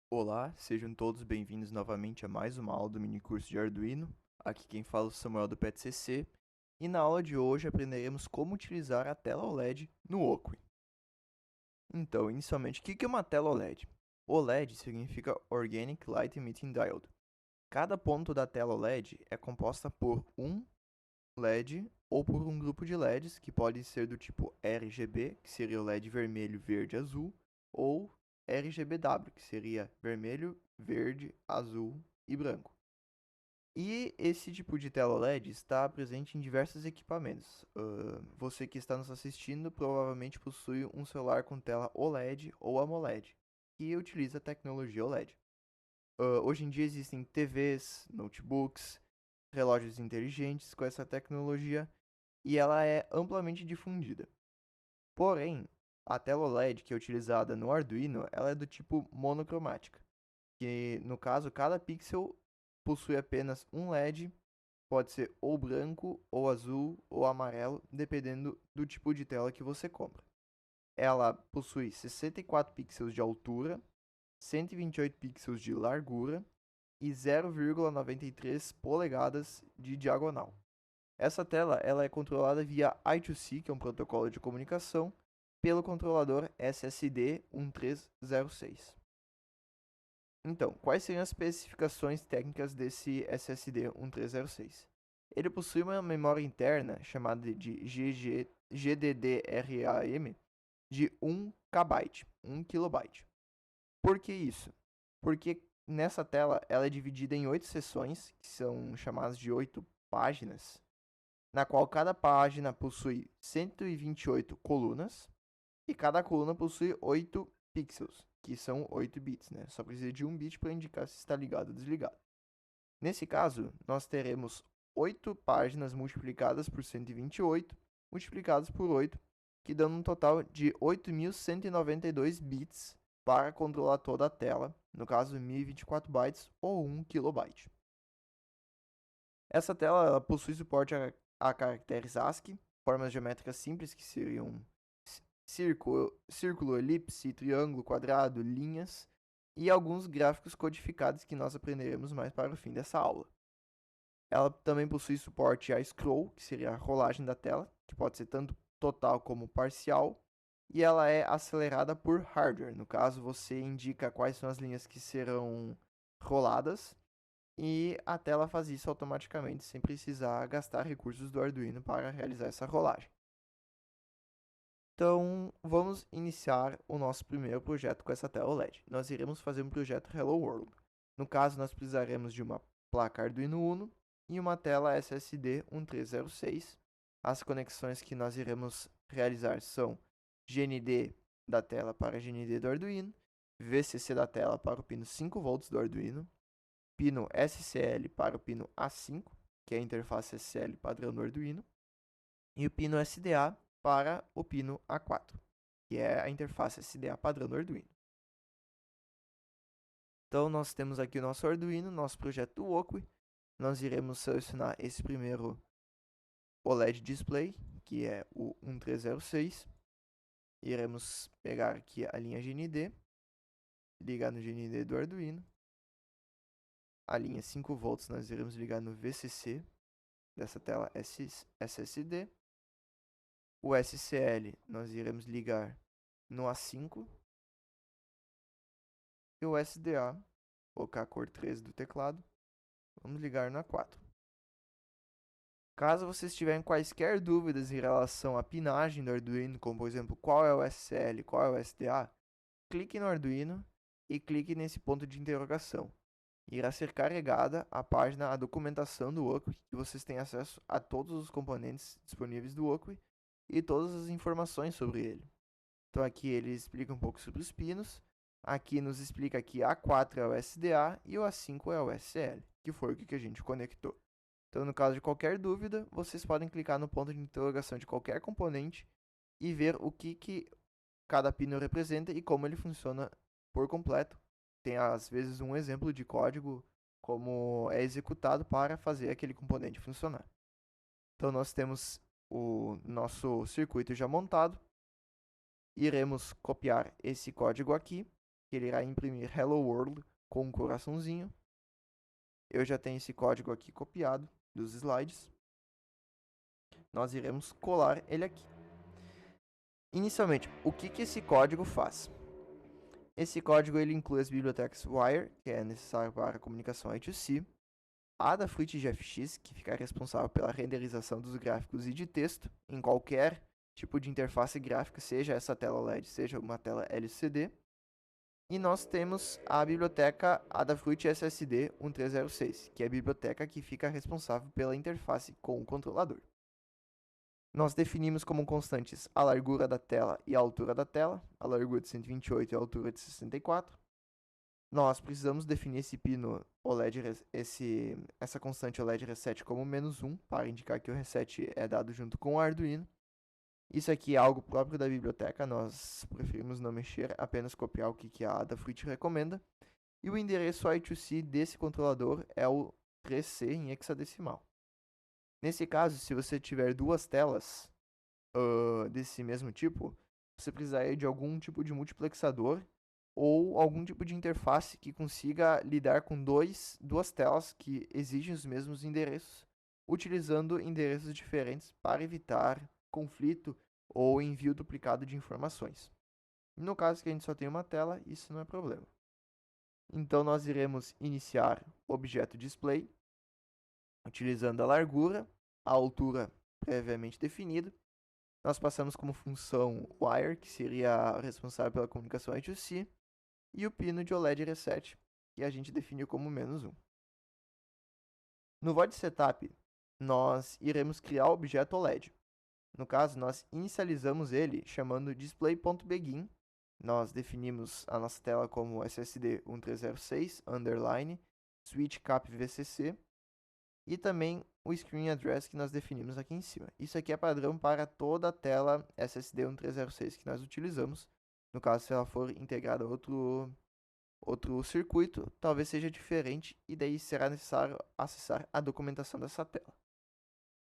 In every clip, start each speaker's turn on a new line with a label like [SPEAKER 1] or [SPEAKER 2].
[SPEAKER 1] Olá, sejam todos bem-vindos novamente a mais uma aula do mini curso de Arduino. Aqui quem fala é o Samuel do PETCC e na aula de hoje aprenderemos como utilizar a tela OLED no Oakley. Então, inicialmente, o que é uma tela OLED? OLED significa Organic Light Emitting Diode. Cada ponto da tela OLED é composta por um LED ou por um grupo de LEDs que pode ser do tipo RGB, que seria o LED vermelho, verde, azul, ou RGBW, que seria vermelho, verde, azul e branco. E esse tipo de tela OLED está presente em diversos equipamentos. Você que está nos assistindo provavelmente possui um celular com tela OLED ou AMOLED, que utiliza a tecnologia OLED. Hoje em dia existem TVs, notebooks, relógios inteligentes com essa tecnologia e ela é amplamente difundida. Porém, a tela OLED que é utilizada no Arduino, ela é do tipo monocromática, que no caso cada pixel possui apenas um LED, pode ser ou branco, ou azul, ou amarelo, dependendo do tipo de tela que você compra. Ela possui 64 pixels de altura, 128 pixels de largura e 0,93 polegadas de diagonal. Essa tela ela é controlada via I2C, que é um protocolo de comunicação, pelo controlador SSD 1306. Então, quais seriam as especificações técnicas desse SSD 1306? Ele possui uma memória interna chamada de GDDRAM de 1 KB, 1 KB. Por que isso? Porque nessa tela ela é dividida em 8 seções, que são chamadas de 8 páginas, na qual cada página possui 128 colunas e cada coluna possui 8 pixels, que são 8 bits, né? Só precisa de um bit para indicar se está ligado ou desligado. Nesse caso, nós teremos 8 páginas multiplicadas por 128, multiplicadas por 8, que dão um total de 8.192 bits para controlar toda a tela, no caso 1024 bytes ou 1 kilobyte. Essa tela ela possui suporte a caracteres ASCII, formas geométricas simples que seriam círculo, elipse, triângulo, quadrado, linhas e alguns gráficos codificados que nós aprenderemos mais para o fim dessa aula. Ela também possui suporte a scroll, que seria a rolagem da tela, que pode ser tanto total como parcial, e ela é acelerada por hardware. No caso, você indica quais são as linhas que serão roladas e a tela faz isso automaticamente sem precisar gastar recursos do Arduino para realizar essa rolagem. Então, vamos iniciar o nosso primeiro projeto com essa tela OLED. Nós iremos fazer um projeto Hello World. No caso, nós precisaremos de uma placa Arduino Uno e uma tela SSD 1306. As conexões que nós iremos realizar são GND da tela para GND do Arduino, VCC da tela para o pino 5V do Arduino, pino SCL para o pino A5, que é a interface SCL padrão do Arduino, e o pino SDA para o pino A4, que é a interface SDA padrão do Arduino. Então nós temos aqui o nosso Arduino, nosso projeto do Oakley. Nós iremos selecionar esse primeiro OLED display, que é o 1306. Iremos pegar aqui a linha GND, ligar no GND do Arduino. A linha 5V nós iremos ligar no VCC dessa tela SSD. O SCL nós iremos ligar no A5. E o SDA, colocar a cor 13 do teclado, vamos ligar no A4. Caso vocês tiverem quaisquer dúvidas em relação à pinagem do Arduino, como por exemplo qual é o SCL, qual é o SDA, clique no Arduino e clique nesse ponto de interrogação. Irá ser carregada a página, a documentação do Oakley, e vocês têm acesso a todos os componentes disponíveis do Oakley e todas as informações sobre ele. Então aqui ele explica um pouco sobre os pinos, aqui nos explica que A4 é o SDA e o A5 é o SCL, que foi o que a gente conectou. Então, no caso de qualquer dúvida, vocês podem clicar no ponto de interrogação de qualquer componente e ver o que cada pino representa e como ele funciona por completo. Tem às vezes um exemplo de código como é executado para fazer aquele componente funcionar. Então nós temos o nosso circuito já montado. Iremos copiar esse código aqui que ele irá imprimir Hello World com um coraçãozinho. Eu já tenho esse código aqui copiado dos slides. Nós iremos colar ele aqui. Inicialmente, o que esse código faz? Esse código ele inclui as bibliotecas Wire, que é necessário para a comunicação I2C, Adafruit GFX, que fica responsável pela renderização dos gráficos e de texto em qualquer tipo de interface gráfica, seja essa tela OLED, seja uma tela LCD. E nós temos a biblioteca Adafruit SSD 1306, que é a biblioteca que fica responsável pela interface com o controlador. Nós definimos como constantes a largura da tela e a altura da tela, a largura de 128 e a altura de 64. Nós precisamos definir esse pino OLED, essa constante OLED reset como -1, para indicar que o reset é dado junto com o Arduino. Isso aqui é algo próprio da biblioteca, nós preferimos não mexer, apenas copiar o que a Adafruit recomenda. E o endereço I2C desse controlador é o 3C em hexadecimal. Nesse caso, se você tiver duas telas desse mesmo tipo, você precisaria de algum tipo de multiplexador ou algum tipo de interface que consiga lidar com duas telas que exigem os mesmos endereços, utilizando endereços diferentes para evitar conflito ou envio duplicado de informações. No caso que a gente só tem uma tela, isso não é problema. Então nós iremos iniciar o objeto display, utilizando a largura, a altura previamente definida. Nós passamos como função wire, que seria responsável pela comunicação I2C, e o pino de OLED reset, que a gente definiu como -1. No void setup, nós iremos criar o objeto OLED. No caso, nós inicializamos ele chamando display.begin. Nós definimos a nossa tela como SSD 1306 underline switch cap VCC e também o screen address que nós definimos aqui em cima. Isso aqui é padrão para toda a tela SSD 1306 que nós utilizamos. No caso, se ela for integrada a outro circuito, talvez seja diferente e daí será necessário acessar a documentação dessa tela.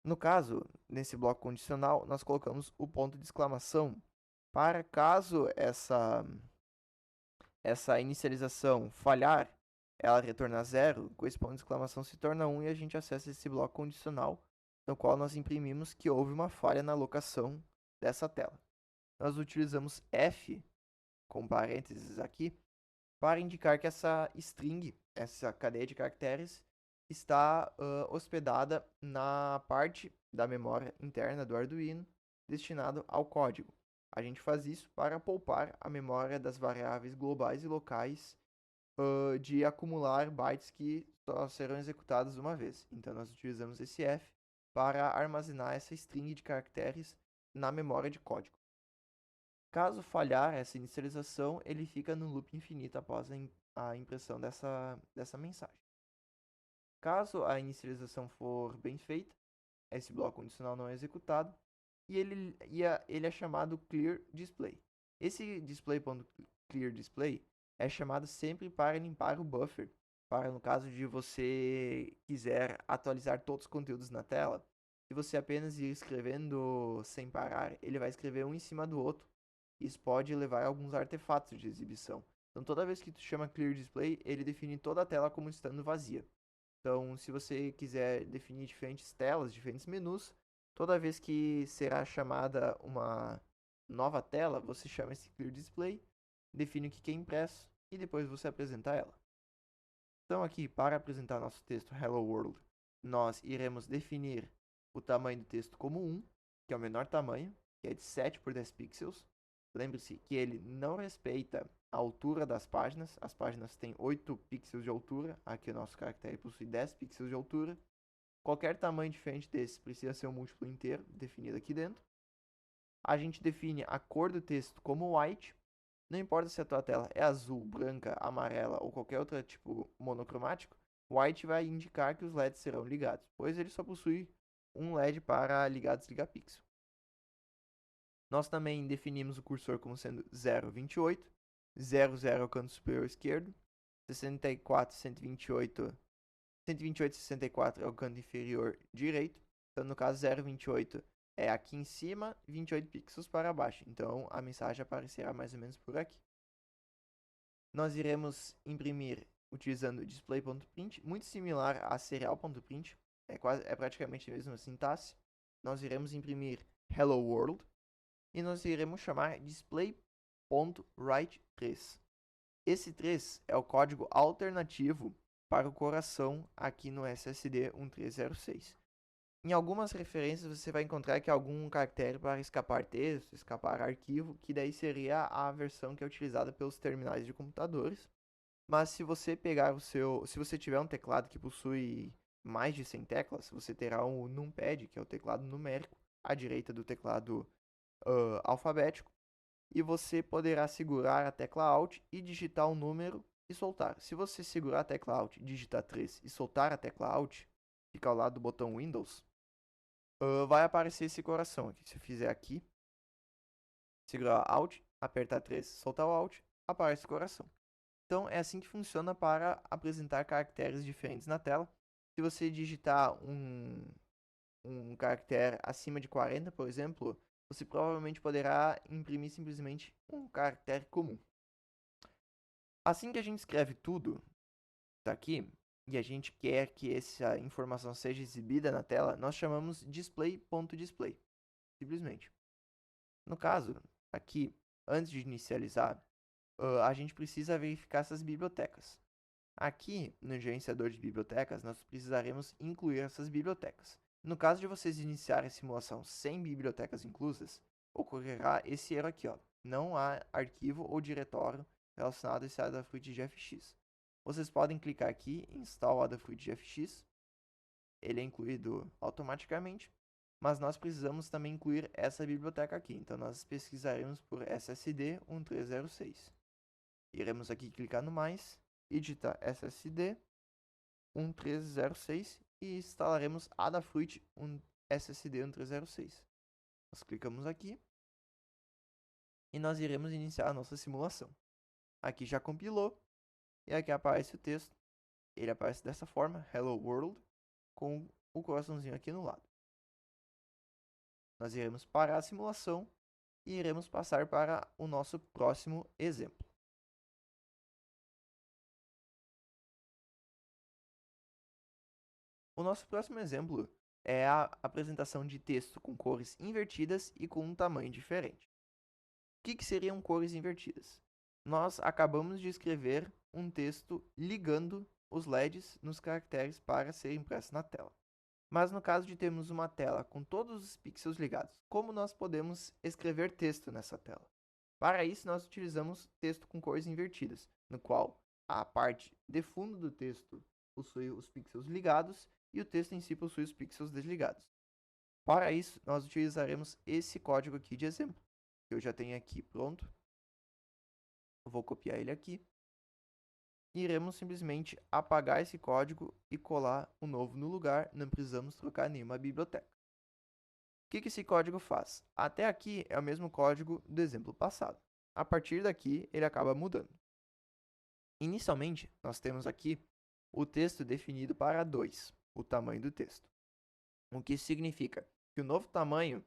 [SPEAKER 1] No caso, nesse bloco condicional, nós colocamos o ponto de exclamação para caso essa inicialização falhar, ela retornar 0, com esse ponto de exclamação se torna 1 e a gente acessa esse bloco condicional, no qual nós imprimimos que houve uma falha na locação dessa tela. Nós utilizamos F, com parênteses aqui, para indicar que essa string, essa cadeia de caracteres, está hospedada na parte da memória interna do Arduino destinado ao código. A gente faz isso para poupar a memória das variáveis globais e locais de acumular bytes que só serão executados uma vez. Então nós utilizamos esse F para armazenar essa string de caracteres na memória de código. Caso falhar essa inicialização, ele fica no loop infinito após a impressão dessa mensagem. Caso a inicialização for bem feita, esse bloco condicional não é executado e ele é chamado clear display. Esse display.clear display é chamado sempre para limpar o buffer, para no caso de você quiser atualizar todos os conteúdos na tela, se você apenas ir escrevendo sem parar, ele vai escrever um em cima do outro. Isso pode levar a alguns artefatos de exibição. Então toda vez que tu chama clear display, ele define toda a tela como estando vazia. Então, se você quiser definir diferentes telas, diferentes menus, toda vez que será chamada uma nova tela, você chama esse clear display, define o que é impresso e depois você apresenta ela. Então, aqui, para apresentar nosso texto Hello World, nós iremos definir o tamanho do texto como 1, que é o menor tamanho, que é de 7 por 10 pixels. Lembre-se que ele não respeita a altura das páginas. As páginas têm 8 pixels de altura. Aqui o nosso caractere possui 10 pixels de altura. Qualquer tamanho diferente desse precisa ser um múltiplo inteiro definido aqui dentro. A gente define a cor do texto como white. Não importa se a tua tela é azul, branca, amarela ou qualquer outro tipo monocromático, white vai indicar que os LEDs serão ligados, pois ele só possui um LED para ligar e desligar pixel. Nós também definimos o cursor como sendo 0,28, 00 é o canto superior esquerdo, 64, 128, 128 e 64 é o canto inferior direito. Então, no caso, 0,28 é aqui em cima, 28 pixels para baixo. Então, a mensagem aparecerá mais ou menos por aqui. Nós iremos imprimir utilizando display.print, muito similar a serial.print, é praticamente a mesma sintaxe. Nós iremos imprimir hello world e nós iremos chamar display.write3. Esse 3 é o código alternativo para o coração aqui no SSD 1306. Em algumas referências você vai encontrar que algum caractere para escapar texto, escapar arquivo, que daí seria a versão que é utilizada pelos terminais de computadores. Mas se você pegar se você tiver um teclado que possui mais de 100 teclas, você terá um numpad, que é o teclado numérico, à direita do teclado alfabético, e você poderá segurar a tecla Alt e digitar um número e soltar. Se você segurar a tecla Alt, digitar 3 e soltar a tecla Alt, fica ao lado do botão Windows, vai aparecer esse coração aqui. Se eu fizer aqui, segurar Alt, apertar 3, soltar o Alt, aparece o coração. Então é assim que funciona para apresentar caracteres diferentes na tela. Se você digitar um caractere acima de 40, por exemplo, você provavelmente poderá imprimir simplesmente um caractere comum. Assim que a gente escreve tudo, tá aqui, e a gente quer que essa informação seja exibida na tela, nós chamamos display.display, simplesmente. No caso, aqui, antes de inicializar, a gente precisa verificar essas bibliotecas. Aqui, no gerenciador de bibliotecas, nós precisaremos incluir essas bibliotecas. No caso de vocês iniciarem a simulação sem bibliotecas inclusas, ocorrerá esse erro aqui, ó. Não há arquivo ou diretório relacionado a esse Adafruit GFX. Vocês podem clicar aqui em Install Adafruit GFX. Ele é incluído automaticamente, mas nós precisamos também incluir essa biblioteca aqui. Então nós pesquisaremos por SSD 1306. Iremos aqui clicar no mais e digitar SSD 1306 e instalaremos Adafruit SSD 1306. Nós clicamos aqui e nós iremos iniciar a nossa simulação. Aqui já compilou e aqui aparece o texto. Ele aparece dessa forma, Hello World, com o coraçãozinho aqui no lado. Nós iremos parar a simulação e iremos passar para o nosso próximo exemplo. O nosso próximo exemplo é a apresentação de texto com cores invertidas e com um tamanho diferente. O que seriam cores invertidas? Nós acabamos de escrever um texto ligando os LEDs nos caracteres para ser impresso na tela. Mas no caso de termos uma tela com todos os pixels ligados, como nós podemos escrever texto nessa tela? Para isso, nós utilizamos texto com cores invertidas, no qual a parte de fundo do texto possui os pixels ligados e o texto em si possui os pixels desligados. Para isso, nós utilizaremos esse código aqui de exemplo, que eu já tenho aqui pronto. Eu vou copiar ele aqui. E iremos simplesmente apagar esse código e colar o novo no lugar, não precisamos trocar nenhuma biblioteca. O que esse código faz? Até aqui é o mesmo código do exemplo passado. A partir daqui, ele acaba mudando. Inicialmente, nós temos aqui o texto definido para 2, o tamanho do texto. O que significa que o novo tamanho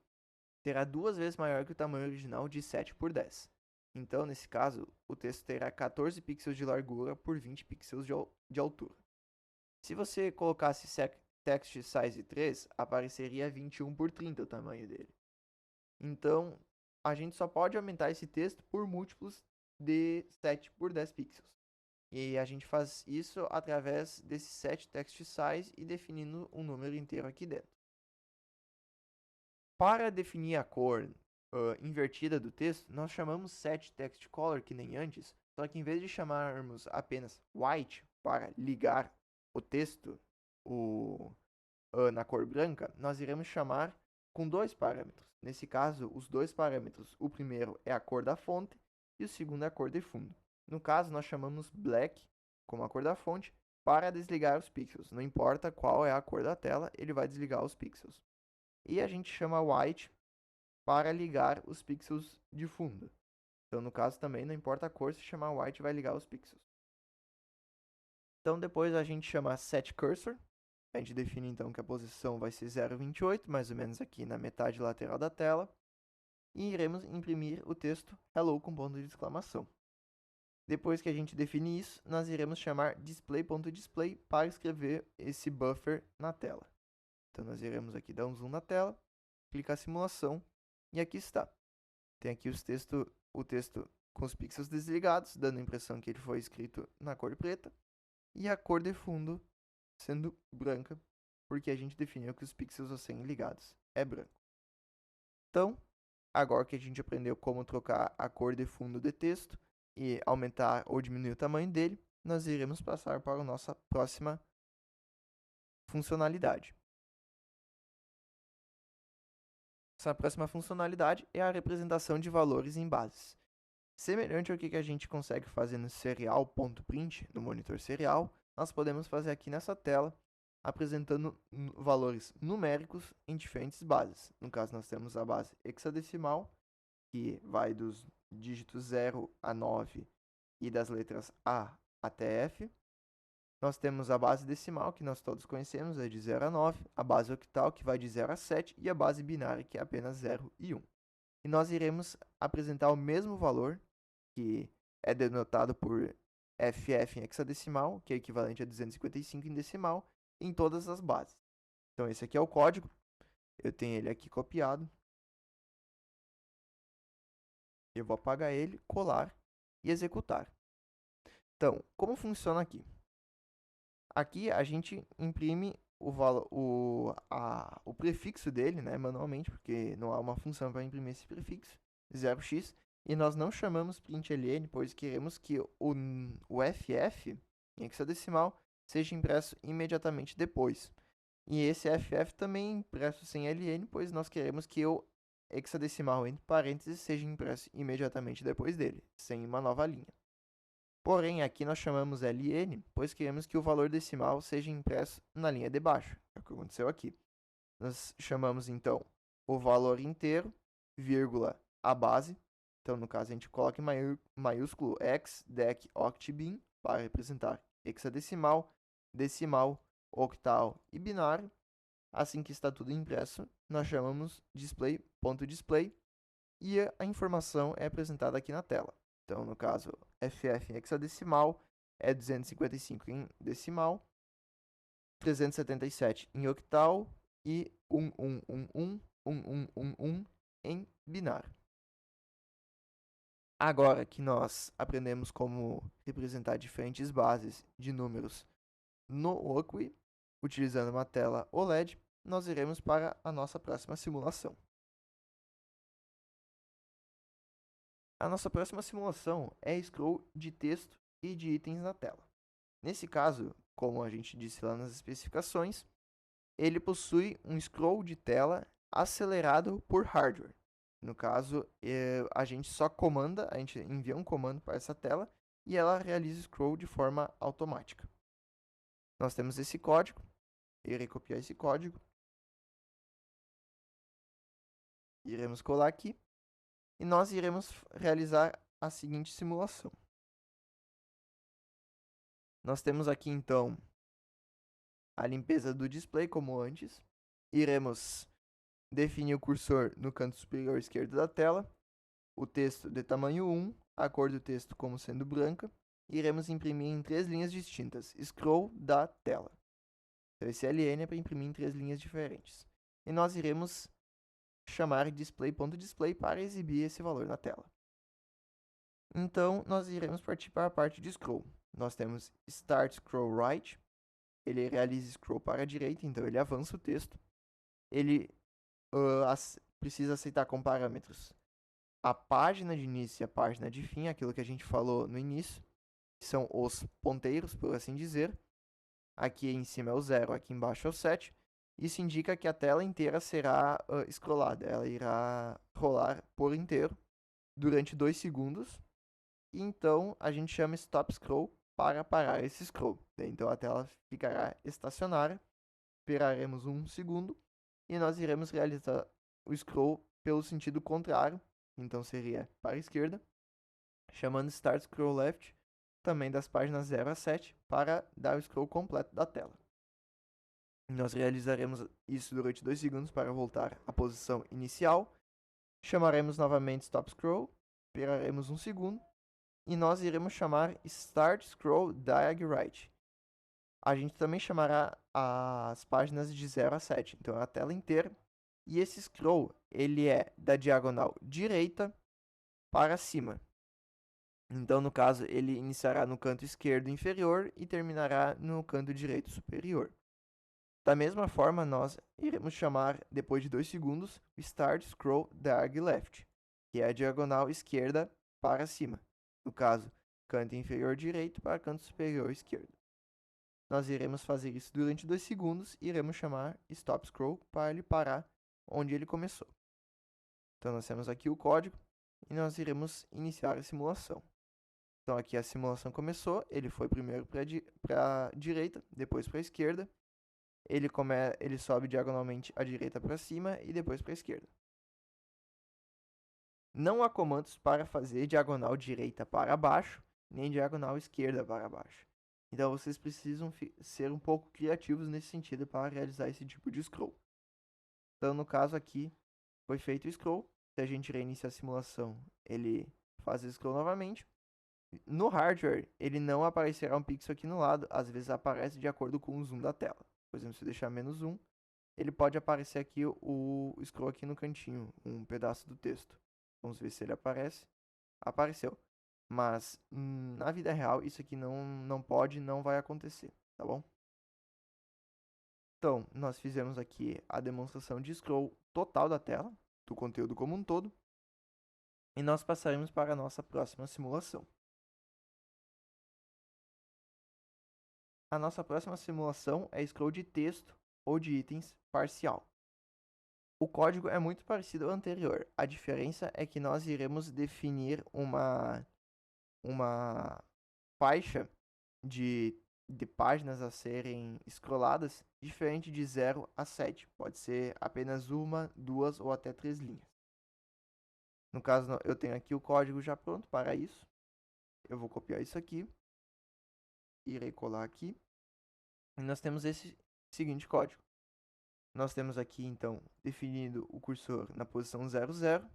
[SPEAKER 1] será 2 vezes maior que o tamanho original de 7 por 10. Então, nesse caso, o texto terá 14 pixels de largura por 20 pixels de altura. Se você colocasse text size 3, apareceria 21 por 30 o tamanho dele. Então, a gente só pode aumentar esse texto por múltiplos de 7 por 10 pixels. E a gente faz isso através desse set text size e definindo um número inteiro aqui dentro. Para definir a cor invertida do texto, nós chamamos set text color, que nem antes, só que em vez de chamarmos apenas white para ligar o texto na cor branca, nós iremos chamar com 2 parâmetros. Nesse caso, os 2 parâmetros, o primeiro é a cor da fonte e o segundo é a cor de fundo. No caso, nós chamamos black como a cor da fonte para desligar os pixels. Não importa qual é a cor da tela, ele vai desligar os pixels. E a gente chama white para ligar os pixels de fundo. Então, no caso também, não importa a cor, se chamar white vai ligar os pixels. Então, depois a gente chama setCursor. A gente define então que a posição vai ser 0,28, mais ou menos aqui na metade lateral da tela. E iremos imprimir o texto hello com ponto de exclamação. Depois que a gente define isso, nós iremos chamar display.display para escrever esse buffer na tela. Então, nós iremos aqui dar um zoom na tela, clicar simulação, e aqui está. Tem aqui o texto com os pixels desligados, dando a impressão que ele foi escrito na cor preta, e a cor de fundo sendo branca, porque a gente definiu que os pixels a serem ligados é branco. Então, agora que a gente aprendeu como trocar a cor de fundo de texto e aumentar ou diminuir o tamanho dele, nós iremos passar para a nossa próxima funcionalidade. Essa próxima funcionalidade é a representação de valores em bases. Semelhante ao que a gente consegue fazer no serial.print, no monitor serial, nós podemos fazer aqui nessa tela, apresentando valores numéricos em diferentes bases. No caso, nós temos a base hexadecimal, que vai dos dígitos 0 a 9 e das letras A até F. Nós temos a base decimal, que nós todos conhecemos, é de 0 a 9, a base octal, que vai de 0 a 7, e a base binária, que é apenas 0 e 1. E nós iremos apresentar o mesmo valor, que é denotado por FF em hexadecimal, que é equivalente a 255 em decimal, em todas as bases. Então, esse aqui é o código. Eu tenho ele aqui copiado. Eu vou apagar ele, colar e executar. Então, como funciona aqui? Aqui a gente imprime o prefixo dele, né, manualmente, porque não há uma função para imprimir esse prefixo, 0x, e nós não chamamos println, pois queremos que o FF, em hexadecimal, seja impresso imediatamente depois. E esse FF também é impresso sem LN, pois nós queremos que o hexadecimal, entre parênteses, seja impresso imediatamente depois dele, sem uma nova linha. Porém, aqui nós chamamos LN, pois queremos que o valor decimal seja impresso na linha de baixo. É o que aconteceu aqui. Nós chamamos, então, o valor inteiro, vírgula, a base. Então, no caso, a gente coloca em maiúsculo hex, dec, oct, bin, para representar hexadecimal, decimal, octal e binário. Assim que está tudo impresso, nós chamamos display.display e a informação é apresentada aqui na tela. Então, no caso, FF em hexadecimal é 255 em decimal, 377 em octal e 1111 em binário. Agora que nós aprendemos como representar diferentes bases de números no Oakway, utilizando uma tela OLED, nós iremos para a nossa próxima simulação. A nossa próxima simulação é scroll de texto e de itens na tela. Nesse caso, como a gente disse lá nas especificações, ele possui um scroll de tela acelerado por hardware. No caso, a gente só comanda, a gente envia um comando para essa tela e ela realiza o scroll de forma automática. Nós temos esse código, irei copiar esse código, iremos colar aqui e nós iremos realizar a seguinte simulação. Nós temos aqui então a limpeza do display como antes. Iremos definir o cursor no canto superior esquerdo da tela, o texto de tamanho 1, a cor do texto como sendo branca. Iremos imprimir em 3 linhas distintas, scroll da tela. Então esse LN é para imprimir em 3 linhas diferentes. E nós iremos chamar display.display para exibir esse valor na tela. Então, nós iremos partir para a parte de scroll. Nós temos Start Scroll Right. Ele realiza scroll para a direita, então ele avança o texto. Ele precisa aceitar como parâmetros a página de início e a página de fim, aquilo que a gente falou no início, que são os ponteiros, por assim dizer. Aqui em cima é o 0, aqui embaixo é o 7. Isso indica que a tela inteira será scrollada. Ela irá rolar por inteiro durante 2 segundos. E então a gente chama Stop Scroll para parar esse scroll. Então a tela ficará estacionária. Esperaremos 1 segundo e nós iremos realizar o scroll pelo sentido contrário. Então seria para a esquerda, chamando Start Scroll Left, também das páginas 0 a 7, para dar o scroll completo da tela. Nós realizaremos isso durante 2 segundos para voltar à posição inicial. Chamaremos novamente Stop Scroll, esperaremos 1 segundo e nós iremos chamar Start Scroll Diag Right. A gente também chamará as páginas de 0 a 7, então é a tela inteira. E esse scroll, ele é da diagonal direita para cima. Então, no caso, ele iniciará no canto esquerdo inferior e terminará no canto direito superior. Da mesma forma, nós iremos chamar, depois de 2 segundos, o Start Scroll Diag Left, que é a diagonal esquerda para cima. No caso, canto inferior direito para canto superior esquerdo. Nós iremos fazer isso durante 2 segundos e iremos chamar Stop Scroll para ele parar onde ele começou. Então, nós temos aqui o código e nós iremos iniciar a simulação. Então, aqui a simulação começou, ele foi primeiro para a direita, depois para a esquerda. Ele sobe diagonalmente à direita para cima e depois para a esquerda. Não há comandos para fazer diagonal direita para baixo, nem diagonal esquerda para baixo. Então vocês precisam ser um pouco criativos nesse sentido para realizar esse tipo de scroll. Então no caso aqui, foi feito o scroll. Se a gente reiniciar a simulação, ele faz o scroll novamente. No hardware, ele não aparecerá um pixel aqui no lado, às vezes aparece de acordo com o zoom da tela. Por exemplo, se eu deixar menos zoom, ele pode aparecer aqui o scroll aqui no cantinho, um pedaço do texto. Vamos ver se ele aparece. Apareceu. Mas na vida real isso aqui não pode, não vai acontecer, tá bom? Então, nós fizemos aqui a demonstração de scroll total da tela, do conteúdo como um todo. E nós passaremos para a nossa próxima simulação. A nossa próxima simulação é scroll de texto ou de itens parcial. O código é muito parecido ao anterior. A diferença é que nós iremos definir uma faixa de páginas a serem scrolladas diferente de 0 a 7. Pode ser apenas uma, duas ou até 3 linhas. No caso, eu tenho aqui o código já pronto para isso. Eu vou copiar isso aqui. Irei colar aqui. E nós temos esse seguinte código. Nós temos aqui, então, definido o cursor na posição 00,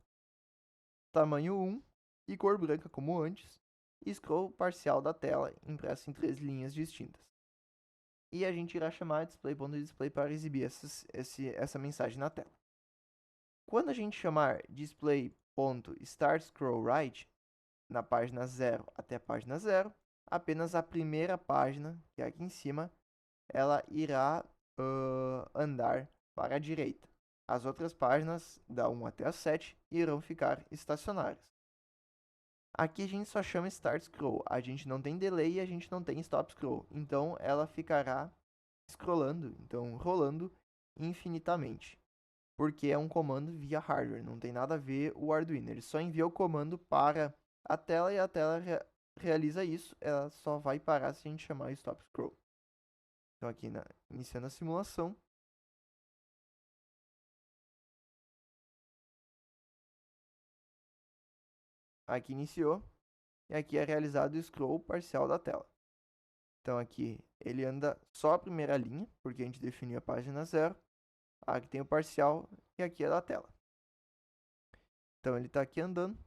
[SPEAKER 1] tamanho 1 e cor branca como antes, e scroll parcial da tela impresso em 3 linhas distintas. E a gente irá chamar display.display para exibir essa mensagem na tela. Quando a gente chamar display.startScrollWrite na página 0 até a página 0, apenas a primeira página, que é aqui em cima, ela irá andar para a direita. As outras páginas, da 1 até a 7, irão ficar estacionárias. Aqui a gente só chama Start Scroll, a gente não tem delay e a gente não tem Stop Scroll, então ela ficará scrollando, então rolando infinitamente, porque é um comando via hardware, não tem nada a ver o Arduino, ele só envia o comando para a tela e a tela realiza isso, ela só vai parar se a gente chamar Stop Scroll. Então aqui iniciando a simulação. Aqui iniciou. E aqui é realizado o scroll parcial da tela. Então aqui ele anda só a primeira linha, porque a gente definiu a página 0. Aqui tem o parcial e aqui é da tela. Então ele está aqui andando.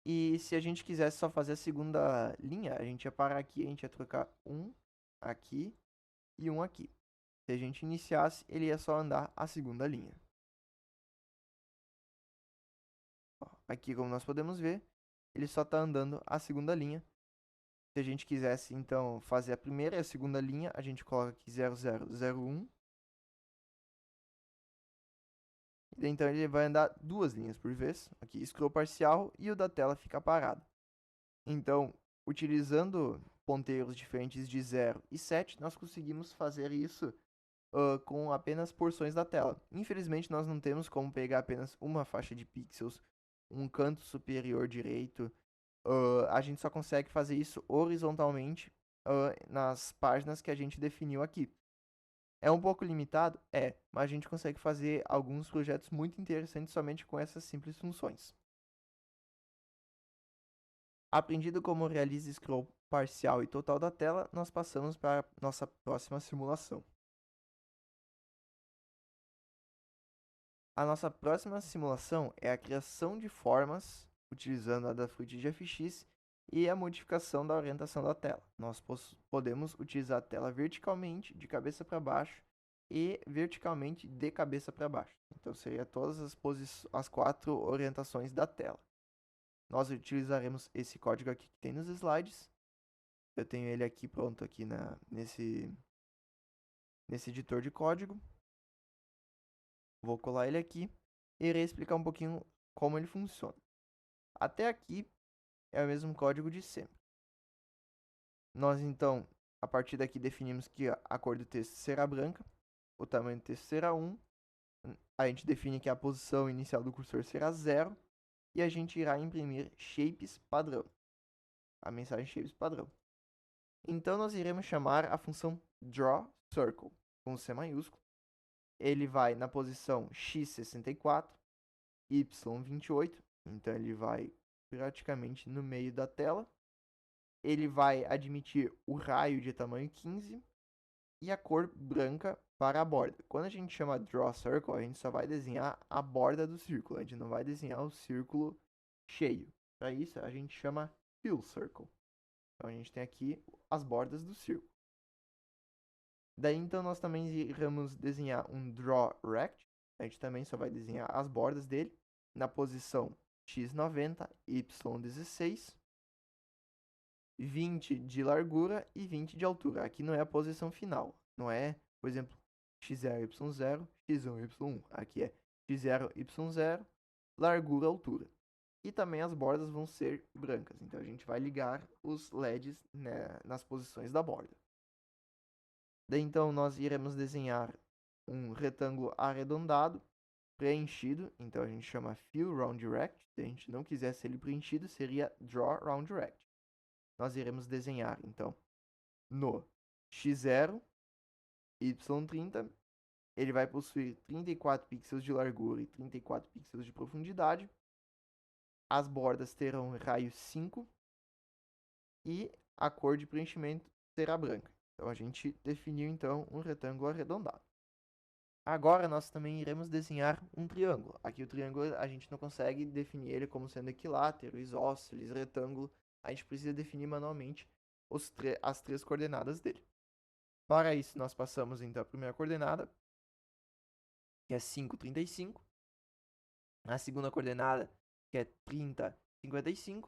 [SPEAKER 1] E se a gente quisesse só fazer a segunda linha, a gente ia parar aqui, a gente ia trocar um aqui e um aqui. Se a gente iniciasse, ele ia só andar a segunda linha. Aqui, como nós podemos ver, ele só está andando a segunda linha. Se a gente quisesse, então, fazer a primeira e a segunda linha, a gente coloca aqui 0001. E então ele vai andar 2 linhas por vez. Aqui, scroll parcial e o da tela fica parado. Então, utilizando ponteiros diferentes de 0 e 7, nós conseguimos fazer isso com apenas porções da tela. Infelizmente, nós não temos como pegar apenas uma faixa de pixels, um canto superior direito. A gente só consegue fazer isso horizontalmente nas páginas que a gente definiu aqui. É um pouco limitado? É, mas a gente consegue fazer alguns projetos muito interessantes somente com essas simples funções. Aprendido como realiza scroll parcial e total da tela, nós passamos para a nossa próxima simulação. A nossa próxima simulação é a criação de formas utilizando a Adafruit GFX e a modificação da orientação da tela. Nós podemos utilizar a tela verticalmente, de cabeça para baixo, e verticalmente de cabeça para baixo. Então, seria todas as 4 orientações da tela. Nós utilizaremos esse código aqui que tem nos slides. Eu tenho ele aqui pronto aqui nesse editor de código. Vou colar ele aqui e irei explicar um pouquinho como ele funciona. Até aqui é o mesmo código de sempre. Nós então, a partir daqui, definimos que a cor do texto será branca, o tamanho do texto será 1, a gente define que a posição inicial do cursor será 0 e a gente irá imprimir shapes padrão, a mensagem shapes padrão. Então nós iremos chamar a função drawCircle com C maiúsculo. Ele vai na posição x64, y28, então ele vai praticamente no meio da tela. Ele vai admitir o raio de tamanho 15 e a cor branca para a borda. Quando a gente chama Draw Circle, a gente só vai desenhar a borda do círculo, a gente não vai desenhar o círculo cheio. Para isso, a gente chama Fill Circle. Então, a gente tem aqui as bordas do círculo. Daí, então, nós também iremos desenhar um Draw Rect. A gente também só vai desenhar as bordas dele na posição x90, y16, 20 de largura e 20 de altura. Aqui não é a posição final. Não é, por exemplo, x0, y0, x1, y1. Aqui é x0, y0, largura, altura. E também as bordas vão ser brancas. Então a gente vai ligar os LEDs, né, nas posições da borda. Daí então nós iremos desenhar um retângulo arredondado, preenchido. Então a gente chama Fill Round Rect. Se a gente não quisesse ele preenchido, seria Draw Round Rect. Nós iremos desenhar, então, no x0, y30, ele vai possuir 34 pixels de largura e 34 pixels de profundidade. As bordas terão raio 5 e a cor de preenchimento será branca. Então, a gente definiu, então, um retângulo arredondado. Agora, nós também iremos desenhar um triângulo. Aqui o triângulo, a gente não consegue definir ele como sendo equilátero, isósceles, retângulo. A gente precisa definir manualmente as 3 coordenadas dele. Para isso, nós passamos então a primeira coordenada, que é 5,35. A segunda coordenada, que é 30,55.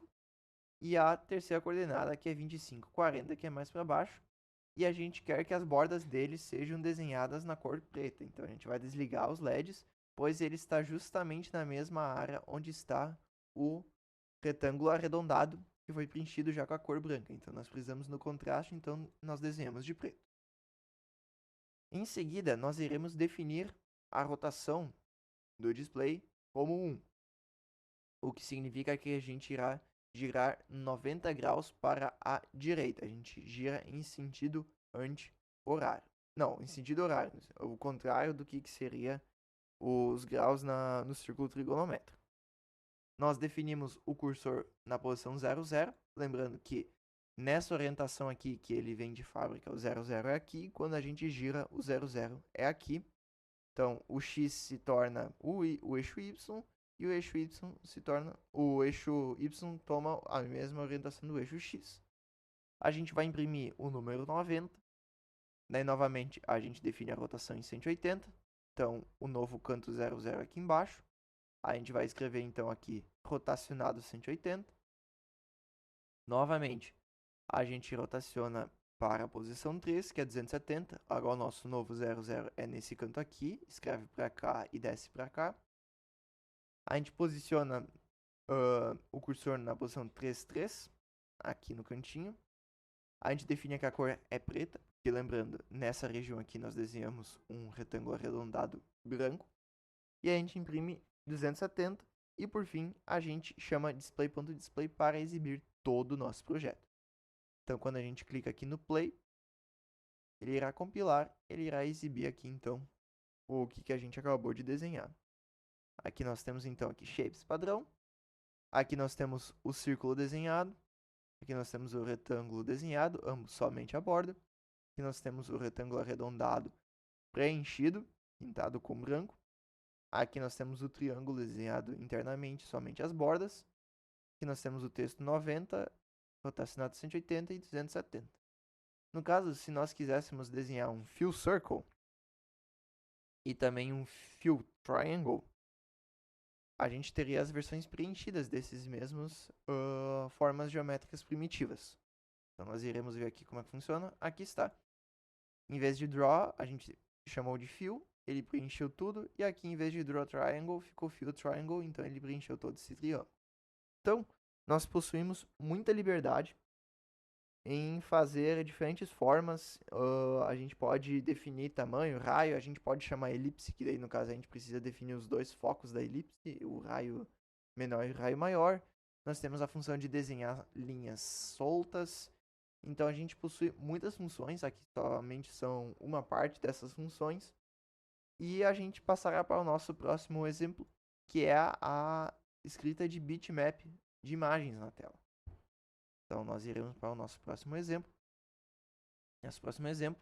[SPEAKER 1] E a terceira coordenada, que é 25,40, que é mais para baixo. E a gente quer que as bordas dele sejam desenhadas na cor preta. Então a gente vai desligar os LEDs, pois ele está justamente na mesma área onde está o retângulo arredondado que foi preenchido já com a cor branca. Então nós precisamos no contraste, então nós desenhamos de preto. Em seguida, nós iremos definir a rotação do display como 1, o que significa que a gente irá girar 90 graus para a direita. A gente gira em sentido anti-horário. Não, em sentido horário. O contrário do que seria os graus no círculo trigonométrico. Nós definimos o cursor na posição 00, lembrando que nessa orientação aqui, que ele vem de fábrica, o 00 é aqui, quando a gente gira, o 00 é aqui. Então, o x se torna o eixo y, e o eixo y se torna... O eixo y toma a mesma orientação do eixo x. A gente vai imprimir o número 90. Daí, novamente, a gente define a rotação em 180. Então, o novo canto 00 aqui embaixo. A gente vai escrever, então, aqui, rotacionado 180. Novamente, a gente rotaciona para a posição 3, que é 270. Agora, o nosso novo 00 é nesse canto aqui. Escreve para cá e desce para cá. A gente posiciona o cursor na posição 3,3, aqui no cantinho. A gente define que a cor é preta, porque lembrando, nessa região aqui nós desenhamos um retângulo arredondado branco. E a gente imprime 270 e por fim a gente chama display.display para exibir todo o nosso projeto. Então quando a gente clica aqui no play, ele irá compilar, ele irá exibir aqui então o que a gente acabou de desenhar. Aqui nós temos então aqui shapes padrão. Aqui nós temos o círculo desenhado. Aqui nós temos o retângulo desenhado, ambos somente a borda. Aqui nós temos o retângulo arredondado preenchido, pintado com branco. Aqui nós temos o triângulo desenhado internamente, somente as bordas. Aqui nós temos o texto 90, rotacionado 180 e 270. No caso, se nós quiséssemos desenhar um fill circle e também um fill triangle, a gente teria as versões preenchidas desses mesmos formas geométricas primitivas. Então nós iremos ver aqui como é que funciona. Aqui está. Em vez de draw, a gente chamou de fill, ele preencheu tudo. E aqui, em vez de draw triangle, ficou fill triangle, então ele preencheu todo esse triângulo. Então, nós possuímos muita liberdade em fazer diferentes formas. A gente pode definir tamanho, raio, a gente pode chamar elipse, que daí no caso a gente precisa definir os dois focos da elipse, o raio menor e o raio maior. Nós temos a função de desenhar linhas soltas. Então a gente possui muitas funções, aqui somente são uma parte dessas funções. E a gente passará para o nosso próximo exemplo, que é a escrita de bitmap de imagens na tela. Então nós iremos para o nosso próximo exemplo. Nesse próximo exemplo,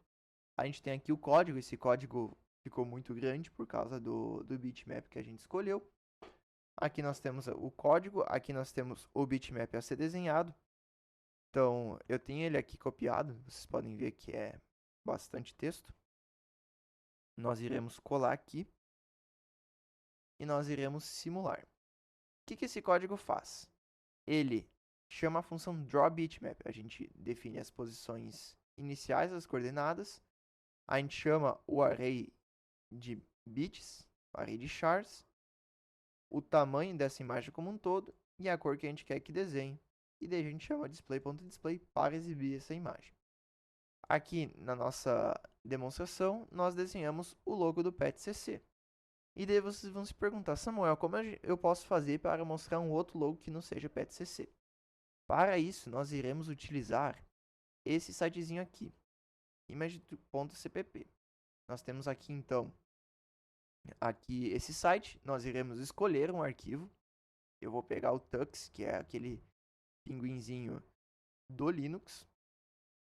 [SPEAKER 1] a gente tem aqui o código. Esse código ficou muito grande por causa do bitmap que a gente escolheu. Aqui nós temos o código, aqui nós temos o bitmap a ser desenhado. Então, eu tenho ele aqui copiado, vocês podem ver que é bastante texto. Nós iremos colar aqui e nós iremos simular. O que esse código faz? Ele chama a função drawBitmap. A gente define as posições iniciais das coordenadas. A gente chama o array de bits, o array de chars, o tamanho dessa imagem como um todo e a cor que a gente quer que desenhe. E daí a gente chama display.display para exibir essa imagem. Aqui na nossa demonstração, nós desenhamos o logo do PetCC. E daí vocês vão se perguntar, Samuel, como eu posso fazer para mostrar um outro logo que não seja PetCC? Para isso, nós iremos utilizar esse sitezinho aqui, image.cpp. Nós temos aqui então, aqui esse site, nós iremos escolher um arquivo. Eu vou pegar o Tux, que é aquele pinguinzinho do Linux.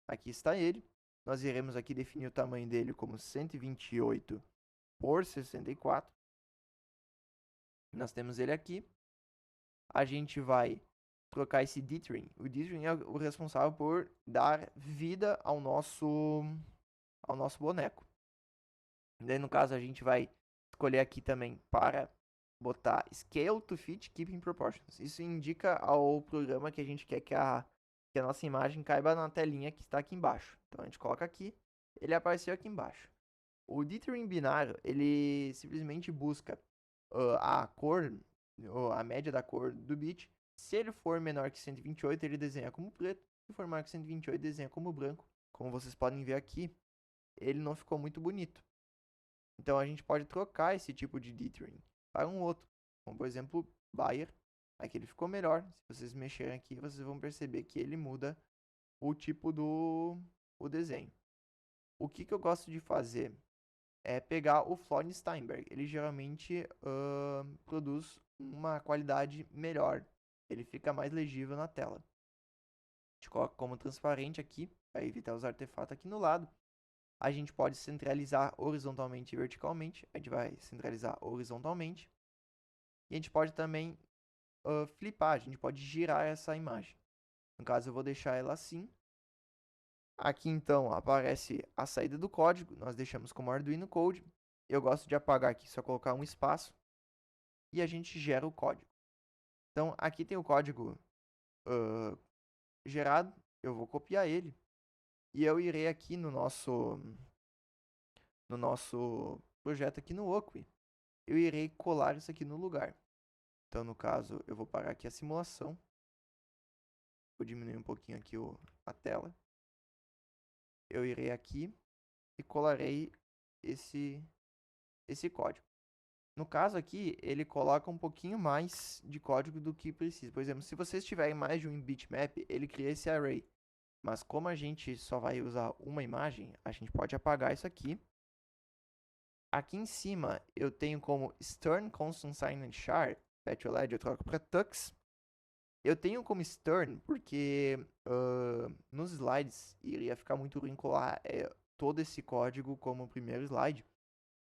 [SPEAKER 1] Aqui está ele. Nós iremos aqui definir o tamanho dele como 128 por 64. Nós temos ele aqui. A gente vai trocar esse dithering. O dithering é o responsável por dar vida ao nosso boneco. Daí, no caso, a gente vai escolher aqui também para botar Scale to Fit Keeping Proportions. Isso indica ao programa que a gente quer que a nossa imagem caiba na telinha que está aqui embaixo. Então, a gente coloca aqui, ele apareceu aqui embaixo. O dithering binário, ele simplesmente busca a cor, a média da cor do bit. Se ele for menor que 128, ele desenha como preto. Se for maior que 128, desenha como branco. Como vocês podem ver aqui, ele não ficou muito bonito. Então a gente pode trocar esse tipo de dithering para um outro, como por exemplo Bayer. Aqui ele ficou melhor. Se vocês mexerem aqui, vocês vão perceber que ele muda o tipo do desenho. O que eu gosto de fazer é pegar o Floyd Steinberg. Ele geralmente produz uma qualidade melhor. Ele fica mais legível na tela. A gente coloca como transparente aqui, para evitar os artefatos aqui no lado. A gente pode centralizar horizontalmente e verticalmente. A gente vai centralizar horizontalmente. E a gente pode também flipar. A gente pode girar essa imagem. No caso, eu vou deixar ela assim. Aqui, então, aparece a saída do código. Nós deixamos como Arduino Code. Eu gosto de apagar aqui, só colocar um espaço. E a gente gera o código. Então, aqui tem o código gerado. Eu vou copiar ele. E eu irei aqui no nosso projeto aqui no Oakway, eu irei colar isso aqui no lugar. Então, no caso, eu vou parar aqui a simulação. Vou diminuir um pouquinho aqui a tela. Eu irei aqui e colarei esse código. No caso aqui, ele coloca um pouquinho mais de código do que precisa. Por exemplo, se vocês tiverem mais de um bitmap, ele cria esse array. Mas como a gente só vai usar uma imagem, a gente pode apagar isso aqui. Aqui em cima, eu tenho como Stern Constant Sign Char, PetOLED, eu troco para Tux. Eu tenho como Stern porque nos slides iria ficar muito ruim colar todo esse código como primeiro slide.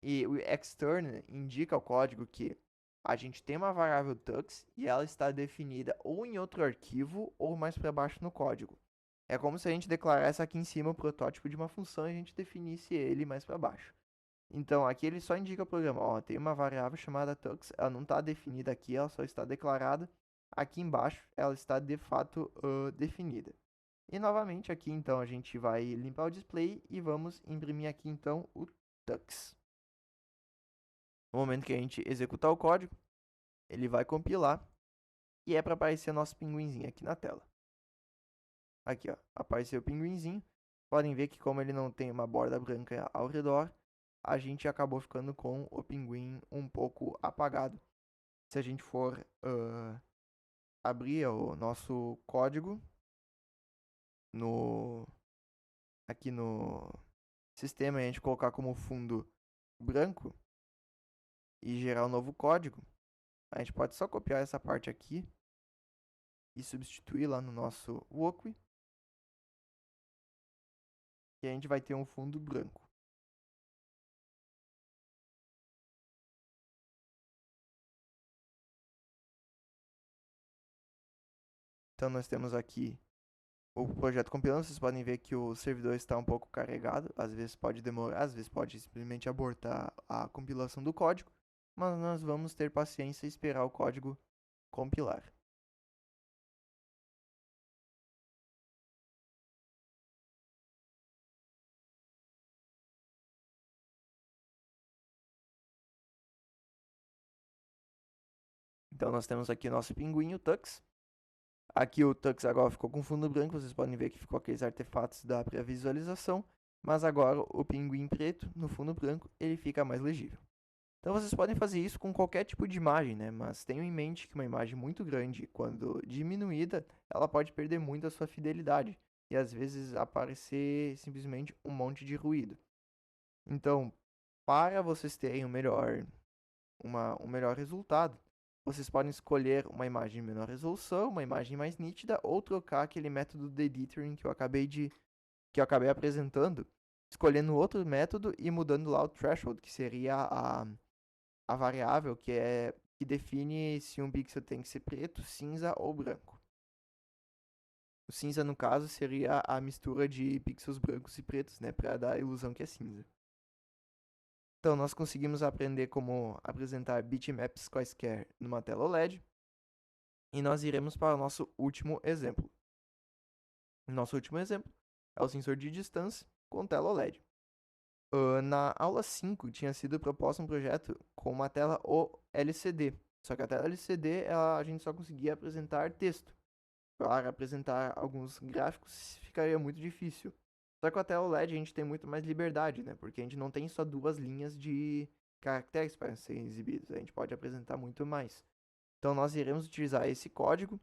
[SPEAKER 1] E o Extern indica o código que a gente tem uma variável tux e ela está definida ou em outro arquivo ou mais para baixo no código. É como se a gente declarasse aqui em cima o protótipo de uma função e a gente definisse ele mais para baixo. Então, aqui ele só indica ao programa, ó, tem uma variável chamada tux, ela não está definida aqui, ela só está declarada. Aqui embaixo, ela está de fato definida. E novamente aqui, então, a gente vai limpar o display e vamos imprimir aqui, então, o tux. No momento que a gente executar o código, ele vai compilar e é para aparecer nosso pinguinzinho aqui na tela. Aqui, ó, apareceu o pinguinzinho. Podem ver que como ele não tem uma borda branca ao redor, a gente acabou ficando com o pinguim um pouco apagado. Se a gente for abrir o nosso código aqui no sistema e a gente colocar como fundo branco e gerar um novo código, a gente pode só copiar essa parte aqui e substituir lá no nosso Wokwi. E a gente vai ter um fundo branco. Então nós temos aqui o projeto compilando. Vocês podem ver que o servidor está um pouco carregado. Às vezes pode demorar, às vezes pode simplesmente abortar a compilação do código. Mas nós vamos ter paciência e esperar o código compilar. Então nós temos aqui o nosso pinguim, o Tux. Aqui o Tux agora ficou com fundo branco, vocês podem ver que ficou aqueles artefatos da pré-visualização. Mas agora o pinguim preto no fundo branco, ele fica mais legível. Então vocês podem fazer isso com qualquer tipo de imagem, né? Mas tenham em mente que uma imagem muito grande, quando diminuída, ela pode perder muito a sua fidelidade. E às vezes aparecer simplesmente um monte de ruído. Então, para vocês terem um melhor resultado, vocês podem escolher uma imagem de menor resolução, uma imagem mais nítida, ou trocar aquele método de dithering que eu acabei apresentando, escolhendo outro método e mudando lá o threshold, que seria a variável que define se um pixel tem que ser preto, cinza ou branco. O cinza, no caso, seria a mistura de pixels brancos e pretos, né, para dar a ilusão que é cinza. Então, nós conseguimos aprender como apresentar bitmaps quaisquer numa tela OLED. E nós iremos para o nosso último exemplo. Nosso último exemplo é o sensor de distância com tela OLED. Na aula 5 tinha sido proposto um projeto com uma tela OLCD. Só que a tela LCD a gente só conseguia apresentar texto. Para apresentar alguns gráficos ficaria muito difícil. Só que com a tela OLED a gente tem muito mais liberdade, né? Porque a gente não tem só duas linhas de caracteres para serem exibidos. A gente pode apresentar muito mais. Então nós iremos utilizar esse código.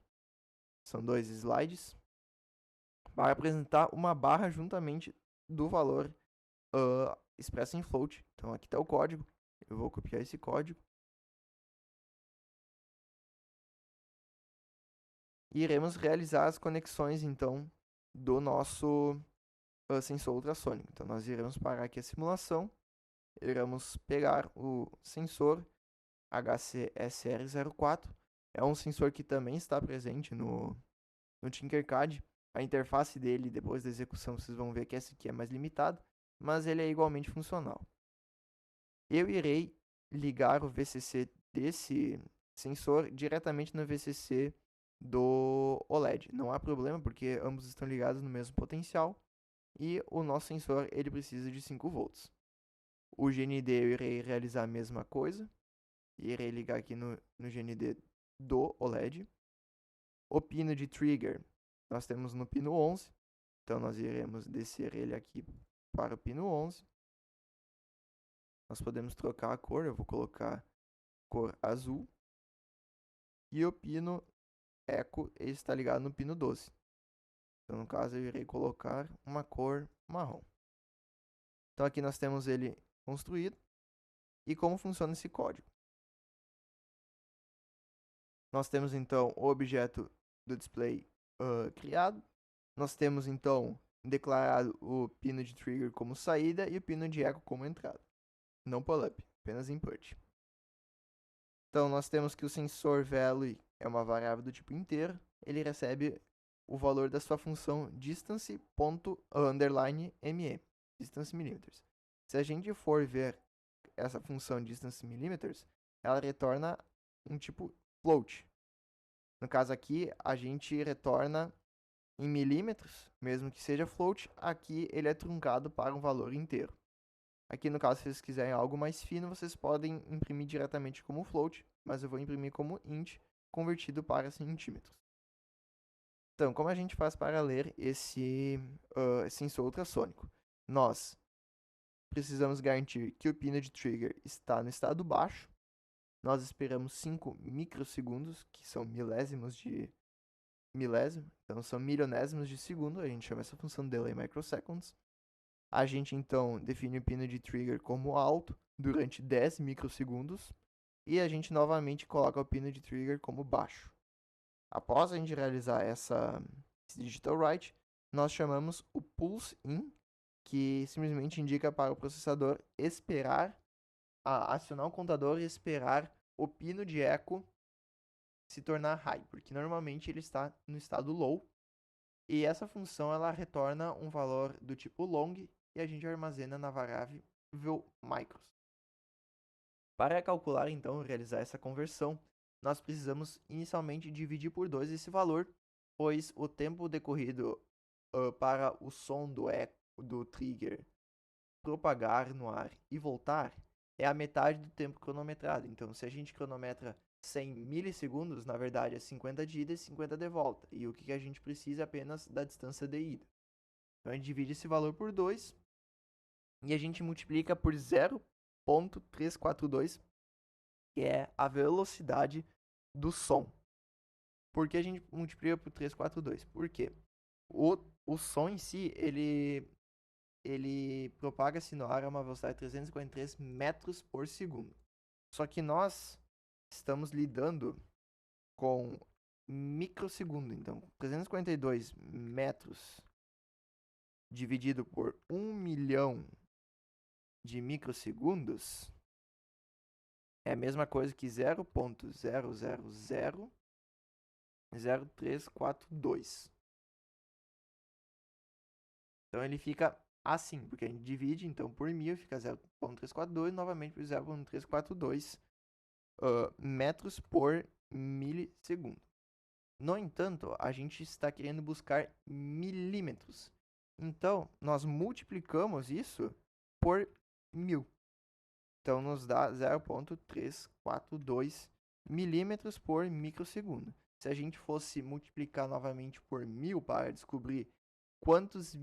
[SPEAKER 1] São 2 slides. Para apresentar uma barra juntamente do valor expresso em float. Então aqui está o código. Eu vou copiar esse código. E iremos realizar as conexões, então, do nosso sensor ultrassônico. Então nós iremos parar aqui a simulação. Iremos pegar o sensor HCSR04. É um sensor que também está presente no Tinkercad. A interface dele, depois da execução, vocês vão ver que essa aqui é mais limitada, mas ele é igualmente funcional. Eu irei ligar o VCC desse sensor diretamente no VCC do OLED. Não há problema, porque ambos estão ligados no mesmo potencial e o nosso sensor ele precisa de 5 volts. O GND eu irei realizar a mesma coisa, irei ligar aqui no GND do OLED. O pino de trigger nós temos no pino 11, então nós iremos descer ele aqui para o pino 11. Nós podemos trocar a cor, eu vou colocar cor azul. E o pino eco está ligado no pino 12. Então no caso eu irei colocar uma cor marrom. Então aqui nós temos ele construído. E como funciona esse código? Nós temos então o objeto do display criado. Nós temos então declarado o pino de trigger como saída e o pino de eco como entrada. Não pull-up, apenas input. Então, nós temos que o sensor value é uma variável do tipo inteiro, ele recebe o valor da sua função distance._me, distance millimeters. Se a gente for ver essa função distance millimeters, ela retorna um tipo float. No caso aqui, a gente retorna em milímetros, mesmo que seja float, aqui ele é truncado para um valor inteiro. Aqui no caso, se vocês quiserem algo mais fino, vocês podem imprimir diretamente como float, mas eu vou imprimir como int, convertido para centímetros. Então, como a gente faz para ler esse sensor ultrassônico? Nós precisamos garantir que o pino de trigger está no estado baixo. Nós esperamos 5 microsegundos, que são milésimos de milésimo, então são milionésimos de segundo, a gente chama essa função delay microseconds. A gente então define o pino de trigger como alto durante 10 microsegundos e a gente novamente coloca o pino de trigger como baixo. Após a gente realizar esse digital write, nós chamamos o pulse in, que simplesmente indica para o processador esperar, acionar o contador e esperar o pino de eco se tornar high, porque normalmente ele está no estado low. E essa função ela retorna um valor do tipo long e a gente armazena na variável micros. Para calcular então, realizar essa conversão, nós precisamos inicialmente dividir por 2 esse valor, pois o tempo decorrido para o som do eco do trigger propagar no ar e voltar é a metade do tempo cronometrado. Então, se a gente cronometra 100 milissegundos, na verdade é 50 de ida e 50 de volta. E o que a gente precisa é apenas da distância de ida. Então, a gente divide esse valor por 2 e a gente multiplica por 0.342, que é a velocidade do som. Por que a gente multiplica por 342? Porque o som em si, ele propaga-se no ar a uma velocidade de 343 metros por segundo. Só que nós estamos lidando com microsegundo. Então, 342 metros dividido por 1 milhão de microsegundos é a mesma coisa que 0.0000342. Então ele fica assim, porque a gente divide então por 1000, fica 0.342, novamente por 0.342 metros por milissegundo. No entanto, a gente está querendo buscar milímetros. Então, nós multiplicamos isso por 1000. Então, nos dá 0.342 milímetros por microsegundo. Se a gente fosse multiplicar novamente por 1000 para descobrir quantos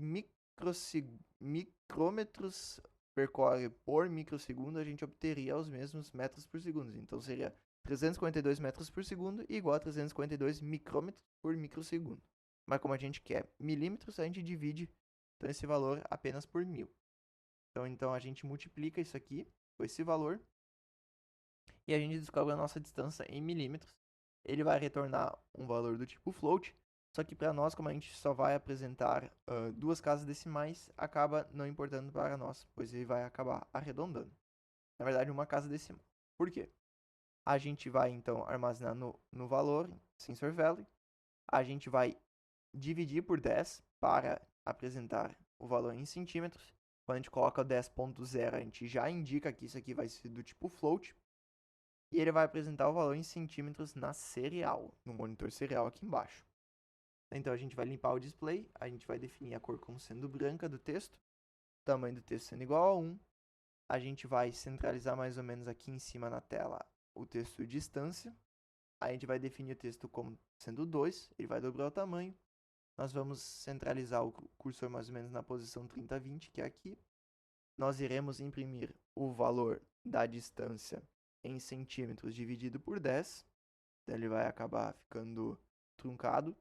[SPEAKER 1] micrômetros percorre por microsegundo, a gente obteria os mesmos metros por segundo. Então, seria 342 metros por segundo igual a 342 micrômetros por microsegundo. Mas como a gente quer milímetros, a gente divide então, esse valor apenas por 1000. Então a gente multiplica isso aqui com esse valor e a gente descobre a nossa distância em milímetros. Ele vai retornar um valor do tipo float, só que para nós, como a gente só vai apresentar duas casas decimais, acaba não importando para nós, pois ele vai acabar arredondando. Na verdade, uma casa decimal. Por quê? A gente vai então armazenar no valor, sensor value. A gente vai dividir por 10 para apresentar o valor em centímetros. Quando a gente coloca 10.0, a gente já indica que isso aqui vai ser do tipo float. E ele vai apresentar o valor em centímetros na serial, no monitor serial aqui embaixo. Então a gente vai limpar o display, a gente vai definir a cor como sendo branca do texto, o tamanho do texto sendo igual a 1. A gente vai centralizar mais ou menos aqui em cima na tela o texto distância. A gente vai definir o texto como sendo 2, ele vai dobrar o tamanho. Nós vamos centralizar o cursor mais ou menos na posição 30-20, que é aqui. Nós iremos imprimir o valor da distância em centímetros dividido por 10. Então ele vai acabar ficando truncado.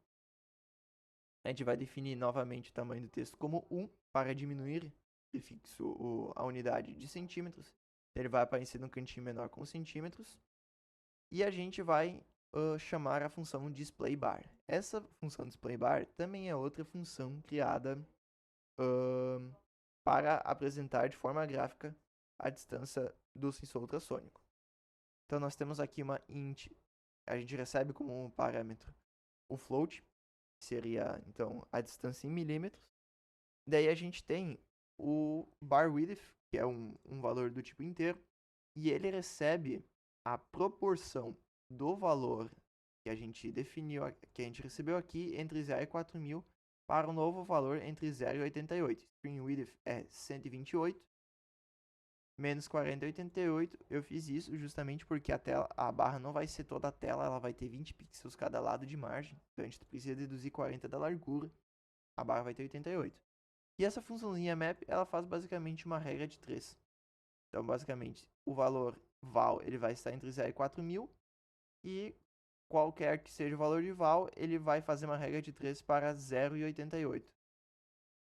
[SPEAKER 1] A gente vai definir novamente o tamanho do texto como 1 para diminuir prefixo a unidade de centímetros. Ele vai aparecer no cantinho menor com centímetros. E a gente vai chamar a função displayBar. Essa função displayBar também é outra função criada para apresentar de forma gráfica a distância do sensor ultrassônico. Então nós temos aqui uma int, a gente recebe como um parâmetro o float, que seria então a distância em milímetros. Daí a gente tem o bar width, que é um valor do tipo inteiro, e ele recebe a proporção do valor que a gente definiu, que a gente recebeu aqui entre 0 e 4000 para o novo valor entre 0 e 88. String width é 128 menos 40,88. Eu fiz isso justamente porque a barra não vai ser toda a tela, ela vai ter 20 pixels cada lado de margem. Então a gente precisa deduzir 40 da largura. A barra vai ter 88. E essa funçãozinha map, ela faz basicamente uma regra de 3. Então, basicamente, o valor val ele vai estar entre 0 e 4000. E qualquer que seja o valor de val, ele vai fazer uma regra de 3 para 0 e 88.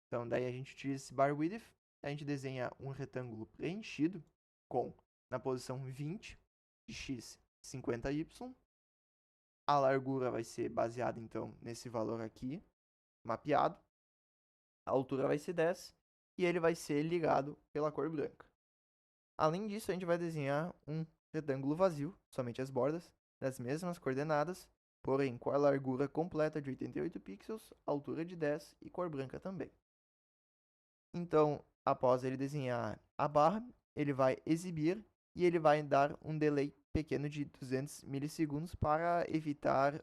[SPEAKER 1] Então, daí a gente utiliza esse bar width, a gente desenha um retângulo preenchido com, na posição 20 de x, 50y. A largura vai ser baseada, então, nesse valor aqui, mapeado. A altura vai ser 10 e ele vai ser ligado pela cor branca. Além disso, a gente vai desenhar um retângulo vazio, somente as bordas, das mesmas coordenadas, porém com a largura completa de 88 pixels, altura de 10 e cor branca também. Então, após ele desenhar a barra, ele vai exibir e ele vai dar um delay pequeno de 200 milissegundos para evitar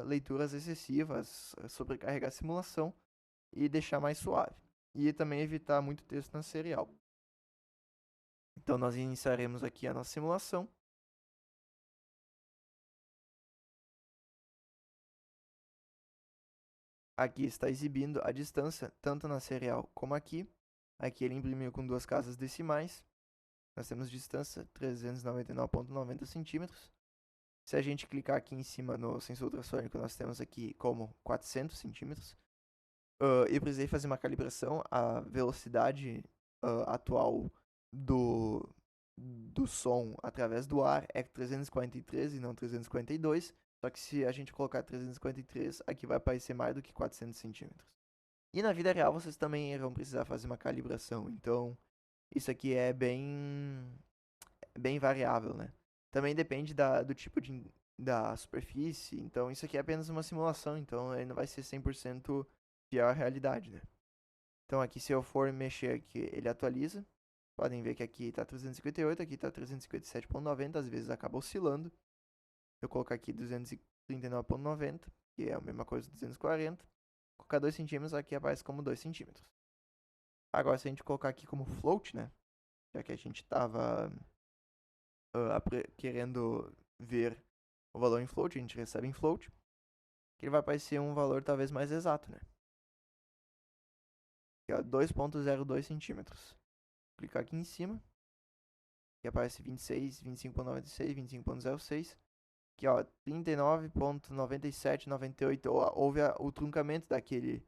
[SPEAKER 1] leituras excessivas, sobrecarregar a simulação e deixar mais suave. E também evitar muito texto na serial. Então, nós iniciaremos aqui a nossa simulação. Aqui está exibindo a distância, tanto na serial como aqui. Aqui ele imprimiu com 2 casas decimais. Nós temos distância 399,90 centímetros. Se a gente clicar aqui em cima no sensor ultrassônico, nós temos aqui como 400 centímetros. Eu precisei fazer uma calibração. A velocidade atual do som através do ar é 343 e não 342. Só que se a gente colocar 353, aqui vai aparecer mais do que 400 centímetros. E na vida real vocês também vão precisar fazer uma calibração. Então, isso aqui é bem variável, né? Também depende do tipo da superfície. Então, isso aqui é apenas uma simulação. Então, ele não vai ser 100% fiel à realidade, né? Então, aqui se eu for mexer aqui, ele atualiza. Podem ver que aqui está 358, aqui está 357,90. Às vezes acaba oscilando. Eu colocar aqui 239,90, que é a mesma coisa do 240. Colocar 2 centímetros, aqui aparece como 2 centímetros. Agora, se a gente colocar aqui como float, né? Já que a gente estava querendo ver o valor em float, a gente recebe em float, que ele vai aparecer um valor talvez mais exato, né? Que é 2,02 centímetros. Clicar aqui em cima, que aparece 26, 25,96, 25,06. Aqui, ó, 39,97, 98. Houve o truncamento daquele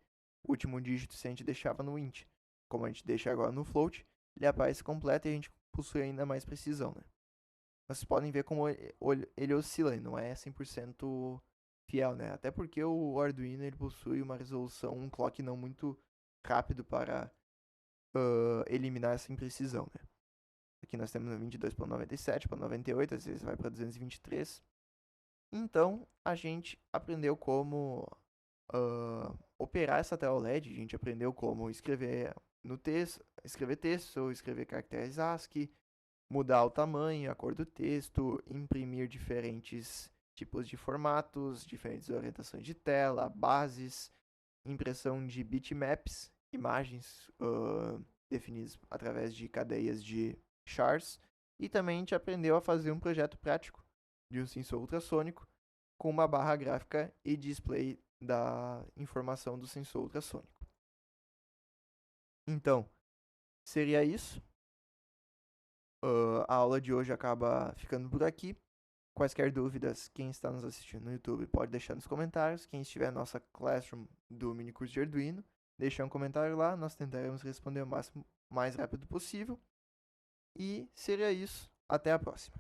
[SPEAKER 1] último dígito se a gente deixava no int. Como a gente deixa agora no float, ele aparece completo e a gente possui ainda mais precisão, né? Vocês podem ver como ele oscila, ele não é 100% fiel, né? Até porque o Arduino ele possui uma resolução, um clock não muito rápido para eliminar essa imprecisão, né? Aqui nós temos 22,97, 98, às vezes vai para 223. Então, a gente aprendeu como operar essa tela LED, a gente aprendeu como escrever no texto, escrever caracteres ASCII, mudar o tamanho, a cor do texto, imprimir diferentes tipos de formatos, diferentes orientações de tela, bases, impressão de bitmaps, imagens definidas através de cadeias de chars, e também a gente aprendeu a fazer um projeto prático de um sensor ultrassônico com uma barra gráfica e display da informação do sensor ultrassônico. Então, seria isso. A aula de hoje acaba ficando por aqui. Quaisquer dúvidas, quem está nos assistindo no YouTube pode deixar nos comentários. Quem estiver na nossa Classroom do mini curso de Arduino, deixa um comentário lá. Nós tentaremos responder o mais rápido possível. E seria isso. Até a próxima.